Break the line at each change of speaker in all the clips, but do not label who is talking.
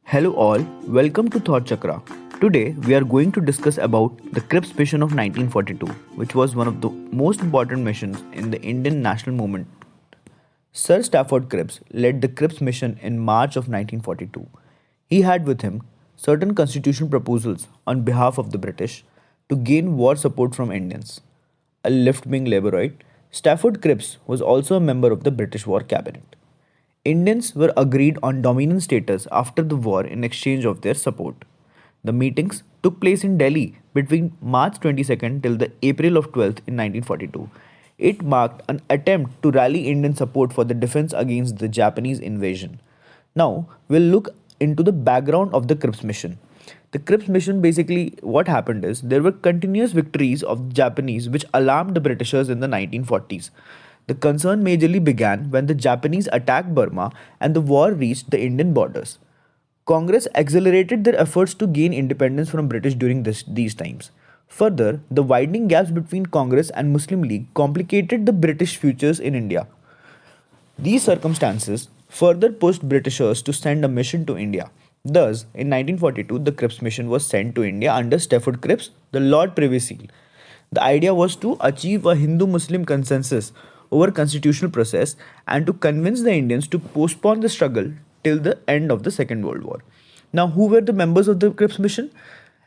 Hello all, welcome to Thought Chakra. Today we are going to discuss about the Cripps Mission of 1942, which was one of the most important missions in the Indian national movement. Sir Stafford Cripps led the Cripps Mission in March of 1942. He had with him certain constitutional proposals on behalf of the British to gain war support from Indians. A left-wing laborite, Stafford Cripps was also a member of the British War Cabinet. Indians were agreed on dominant status after the war in exchange of their support. The meetings took place in Delhi between March 22nd till the April of 12th in 1942. It marked an attempt to rally Indian support for the defense against the Japanese invasion. Now, we'll look into the background of the Cripps mission. The Cripps mission, basically what happened is there were continuous victories of the Japanese which alarmed the Britishers in the 1940s. The concern majorly began when the Japanese attacked Burma and the war reached the Indian borders. Congress accelerated their efforts to gain independence from British during these times. Further, the widening gaps between Congress and Muslim League complicated the British futures in India. These circumstances further pushed Britishers to send a mission to India. Thus, in 1942, the Cripps mission was sent to India under Stafford Cripps, the Lord Privy Seal. The idea was to achieve a Hindu-Muslim consensus over constitutional process and to convince the Indians to postpone the struggle till the end of the Second World War. Now, who were the members of the Cripps mission?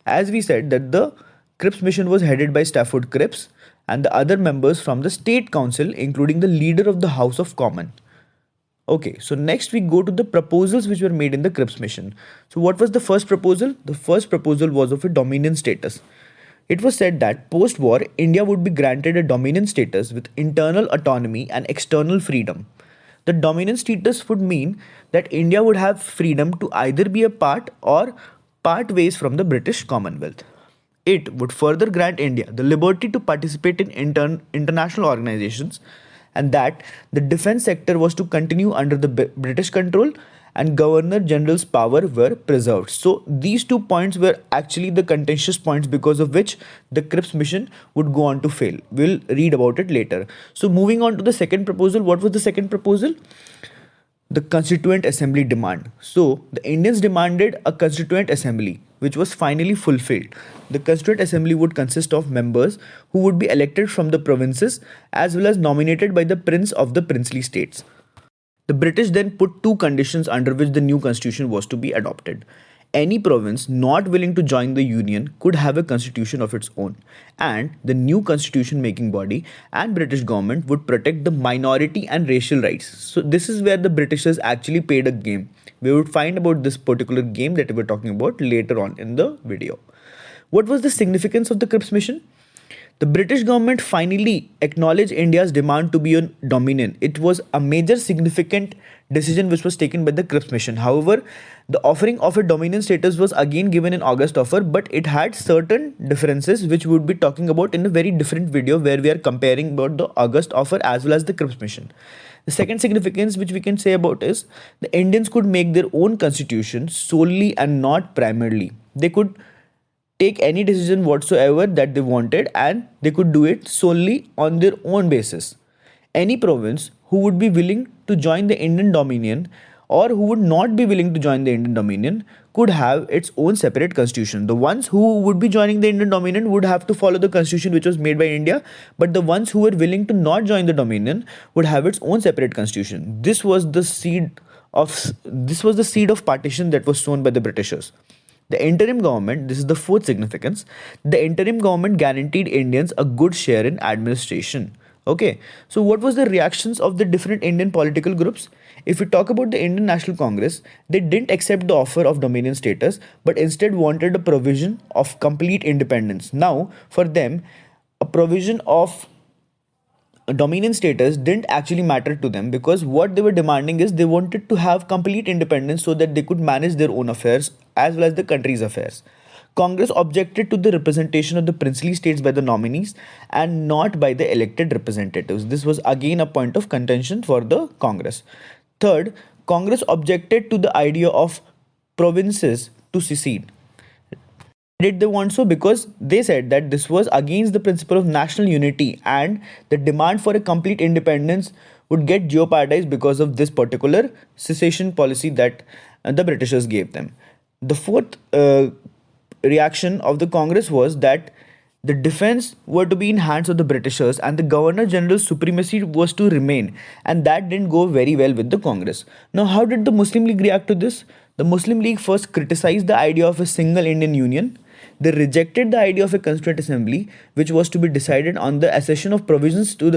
As we said that the Cripps mission was headed by Stafford Cripps and the other members from the State Council, including the leader of the House of Commons. Okay, so next we go to the proposals which were made in the Cripps mission. So what was the first proposal? The first proposal was of a dominion status. It was said that post-war, India would be granted a dominion status with internal autonomy and external freedom. The dominion status would mean that India would have freedom to either be a part or part ways from the British Commonwealth. It would further grant India the liberty to participate in international organizations and that the defense sector was to continue under the British control and Governor General's power were preserved. So these 2 points were actually the contentious points because of which the Cripps mission would go on to fail. We'll read about it later. So moving on to the second proposal. What was the second proposal? The Constituent Assembly demand. So the Indians demanded a Constituent Assembly which was finally fulfilled. The Constituent Assembly would consist of members who would be elected from the provinces as well as nominated by the Prince of the princely states. The British then put 2 conditions under which the new constitution was to be adopted. Any province not willing to join the union could have a constitution of its own, and the new constitution making body and British government would protect the minority and racial rights. So this is where the Britishers actually played a game. We would find about this particular game that we're talking about later on in the video. What was the significance of the Cripps mission? The British government finally acknowledged India's demand to be a dominion. It was a major significant decision which was taken by the Cripps mission. However, the offering of a dominion status was again given in August offer, but it had certain differences which we would be talking about in a very different video where we are comparing about the August offer as well as the Cripps mission. The second significance which we can say about is the Indians could make their own constitution solely and not primarily. They could take any decision whatsoever that they wanted and they could do it solely on their own basis. Any province who would be willing to join the Indian Dominion or who would not be willing to join the Indian Dominion could have its own separate constitution. The ones who would be joining the Indian Dominion would have to follow the constitution which was made by India, but the ones who were willing to not join the Dominion would have its own separate constitution. This was the seed of partition that was sown by the Britishers. The interim government, this is the fourth significance, the interim government guaranteed Indians a good share in administration. Okay, so what was the reactions of the different Indian political groups? If we talk about the Indian National Congress, they didn't accept the offer of dominion status, but instead wanted a provision of complete independence. Now, for them, a provision of dominion status didn't actually matter to them because what they were demanding is they wanted to have complete independence so that they could manage their own affairs as well as the country's affairs. Congress objected to the representation of the princely states by the nominees and not by the elected representatives. This was again a point of contention for the Congress. Third, Congress objected to the idea of provinces to secede. Did they want so? Because they said that this was against the principle of national unity and the demand for a complete independence would get jeopardized because of this particular secession policy that the Britishers gave them. The fourth reaction of the Congress was that the defense were to be in hands of the Britishers and the Governor General's supremacy was to remain, and that didn't go very well with the Congress. Now, how did the Muslim League react to this? The Muslim League first criticized the idea of a single Indian Union. They rejected the idea of a constituent assembly, which was to be decided on the accession of provinces to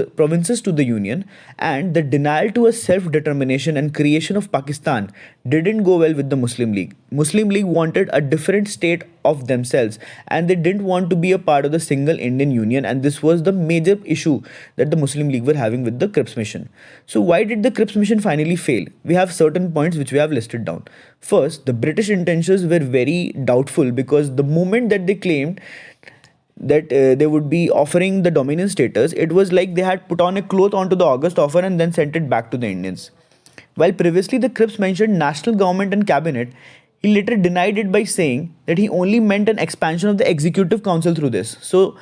the Union, and the denial to a self-determination and creation of Pakistan didn't go well with the Muslim League. Muslim League wanted a different state of themselves, and they didn't want to be a part of the single Indian Union, and this was the major issue that the Muslim League were having with the Cripps Mission. So why did the Cripps Mission finally fail? We have certain points which we have listed down. First, the British intentions were very doubtful because the moment that they claimed that they would be offering the dominion status, it was like they had put on a cloth onto the August offer and then sent it back to the Indians. While previously the Cripps mentioned national government and cabinet, he later denied it by saying that he only meant an expansion of the executive council through this. So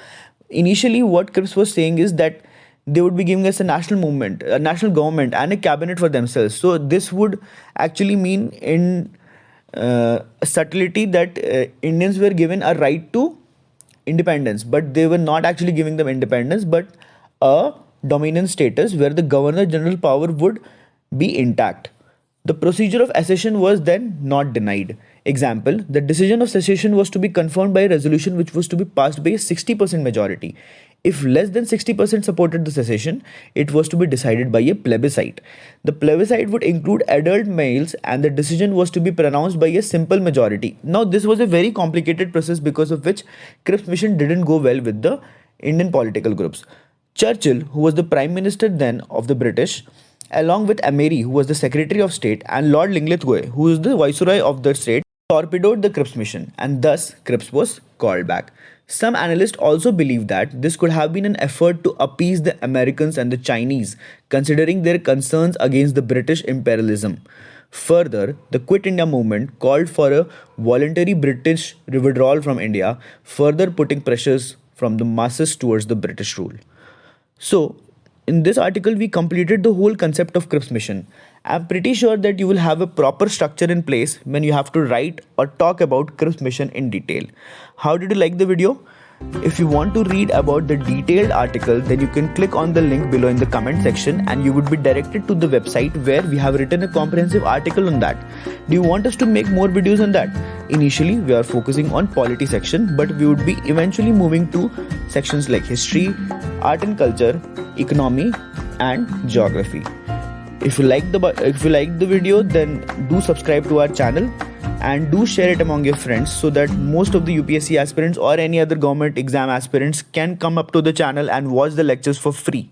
initially what Cripps was saying is that they would be giving us a national movement, a national government and a cabinet for themselves. So this would actually mean in subtlety that Indians were given a right to independence, but they were not actually giving them independence, but a dominant status where the Governor General power would be intact. The procedure of accession was then not denied. Example, the decision of secession was to be confirmed by a resolution which was to be passed by a 60% majority. If less than 60% supported the secession, it was to be decided by a plebiscite. The plebiscite would include adult males and the decision was to be pronounced by a simple majority. Now, this was a very complicated process because of which Cripps Mission didn't go well with the Indian political groups. Churchill, who was the Prime Minister then of the British, along with Ameri, who was the Secretary of State, and Lord Linlithgow, who was the Viceroy of the state, torpedoed the Cripps Mission, and thus Cripps was called back. Some analysts also believe that this could have been an effort to appease the Americans and the Chinese, considering their concerns against the British imperialism. Further, the Quit India movement called for a voluntary British withdrawal from India, further putting pressures from the masses towards the British rule. So, in this article, we completed the whole concept of Cripps Mission. I'm pretty sure that you will have a proper structure in place when you have to write or talk about Cripps Mission in detail. How did you like the video? If you want to read about the detailed article, then you can click on the link below in the comment section and you would be directed to the website where we have written a comprehensive article on that. Do you want us to make more videos on that? Initially, we are focusing on polity section, but we would be eventually moving to sections like history, art and culture, economy and geography. If you like the video, then do subscribe to our channel and do share it among your friends so that most of the UPSC aspirants or any other government exam aspirants can come up to the channel and watch the lectures for free.